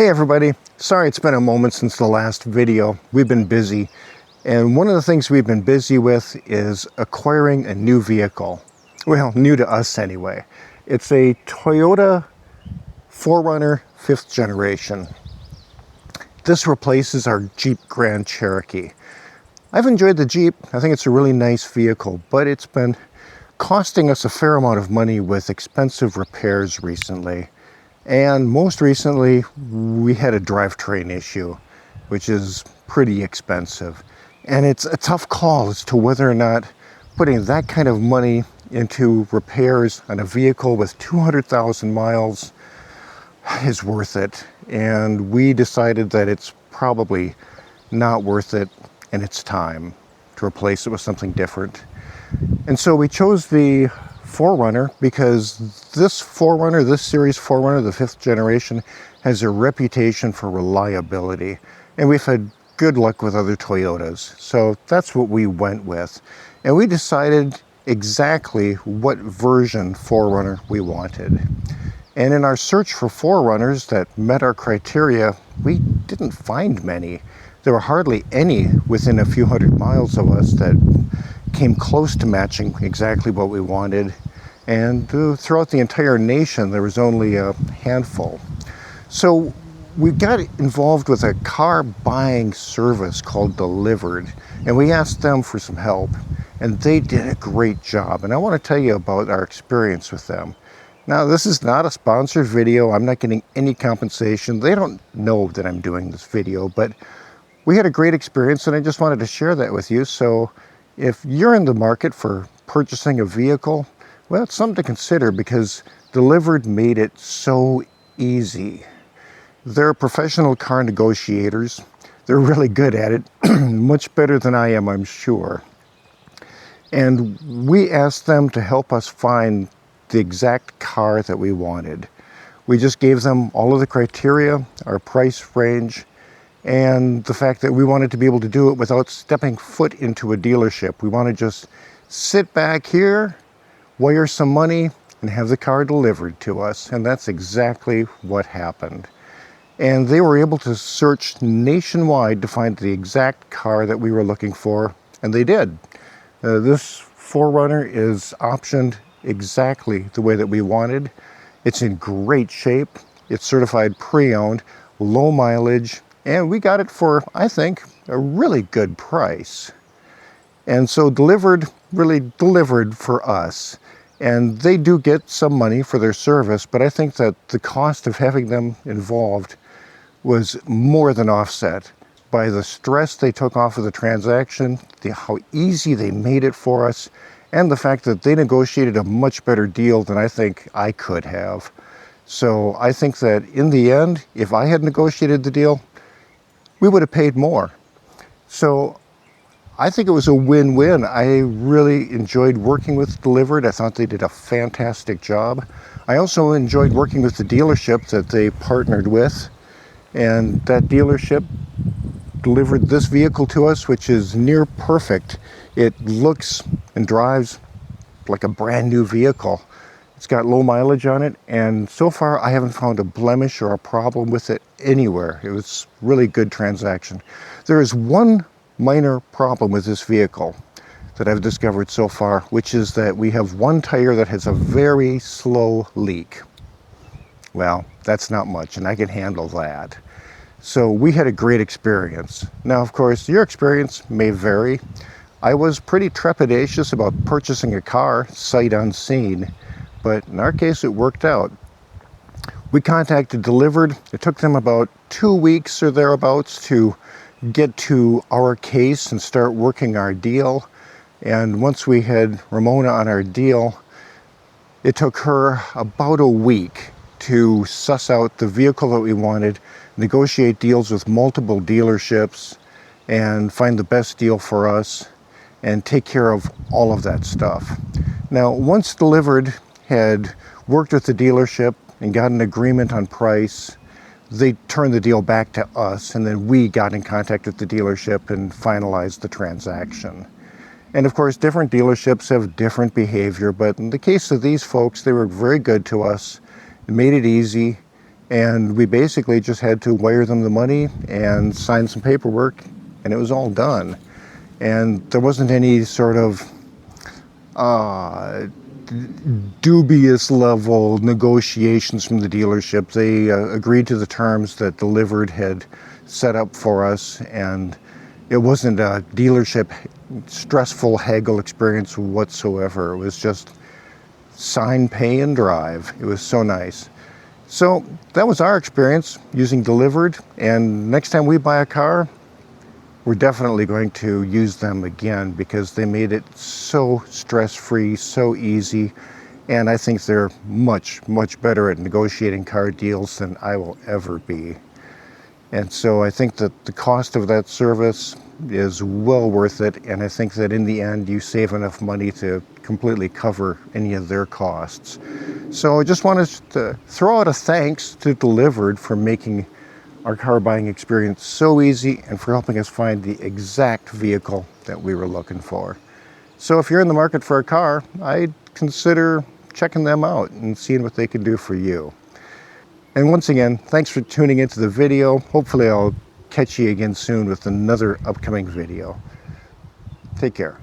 Hey everybody, sorry it's been a moment since the last video. We've been busy, and one of the things we've been busy with is acquiring a new vehicle. Well, new to us anyway. It's a Toyota 4Runner 5th generation. This replaces our Jeep Grand Cherokee. I've enjoyed the Jeep. I think it's a really nice vehicle, but it's been costing us a fair amount of money with expensive repairs recently. And most recently, we had a drivetrain issue, which is pretty expensive. And it's a tough call as to whether or not putting that kind of money into repairs on a vehicle with 200,000 miles is worth it. And we decided that it's probably not worth it, and it's time to replace it with something different. And so we chose the 4Runner because this series 4Runner, the 5th generation, has a reputation for reliability. And we've had good luck with other Toyotas. So that's what we went with. And we decided exactly what version 4Runner we wanted. And in our search for 4Runners that met our criteria, we didn't find many. There were hardly any within a few hundred miles of us that came close to matching exactly what we wanted, and throughout the entire nation there was only a handful. So we got involved with a car buying service called Delivered, and we asked them for some help, and they did a great job. And I want to tell you about our experience with them. Now, this is not a sponsored video. I'm not getting any compensation. They don't know that I'm doing this video, but we had a great experience, and I just wanted to share that with you. So if you're in the market for purchasing a vehicle, well, it's something to consider because Delivered made it so easy. They're professional car negotiators. They're really good at it, much better than I am, I'm sure. And we asked them to help us find the exact car that we wanted. We just gave them all of the criteria, our price range, and the fact that we wanted to be able to do it without stepping foot into a dealership. We want to just sit back here, wire some money, and have the car delivered to us. And that's exactly what happened. And they were able to search nationwide to find the exact car that we were looking for, and they did. This 4Runner is optioned exactly the way that we wanted. It's in great shape. It's certified pre-owned, low mileage, and we got it for, I think, a really good price. And so Delivered really delivered for us. And they do get some money for their service, but I think that the cost of having them involved was more than offset by the stress they took off of the transaction, how easy they made it for us, and the fact that they negotiated a much better deal than I think I could have. So I think that in the end, if I had negotiated the deal, we would have paid more. So I think it was a win-win. I really enjoyed working with Delivered. I thought they did a fantastic job. I also enjoyed working with the dealership that they partnered with, and that dealership delivered this vehicle to us, which is near perfect. It looks and drives like a brand new vehicle. It's got low mileage on it, and so far I haven't found a blemish or a problem with it anywhere. It was really good transaction. There is one minor problem with this vehicle that I've discovered so far, which is that we have one tire that has a very slow leak. Well, that's not much, and I can handle that. So we had a great experience. Now, of course, your experience may vary. I was pretty trepidatious about purchasing a car sight unseen, but in our case, it worked out. We contacted Delivered. It took them about 2 weeks or thereabouts to get to our case and start working our deal. And once we had Ramona on our deal, it took her about a week to suss out the vehicle that we wanted, negotiate deals with multiple dealerships, and find the best deal for us, and take care of all of that stuff. Now, once Delivered had worked with the dealership and got an agreement on price, they turned the deal back to us, and then we got in contact with the dealership and finalized the transaction. And of course, different dealerships have different behavior, but in the case of these folks, they were very good to us. It made it easy, And we basically just had to wire them the money and sign some paperwork, and it was all done. And there wasn't any sort of dubious level negotiations from the dealership. They agreed to the terms that Delivered had set up for us, and it wasn't a dealership stressful haggle experience whatsoever. It was just sign, pay, and drive. It was so nice. So that was our experience using Delivered, and next time we buy a car, we're definitely going to use them again because they made it so stress-free, so easy, and I think they're much, much better at negotiating car deals than I will ever be. And so I think that the cost of that service is well worth it, and I think that in the end you save enough money to completely cover any of their costs. So I just wanted to throw out a thanks to Delivered for making our car buying experience so easy and for helping us find the exact vehicle that we were looking for. So if you're in the market for a car, I'd consider checking them out and seeing what they can do for you. And once again, thanks for tuning into the video. Hopefully I'll catch you again soon with another upcoming video. Take care.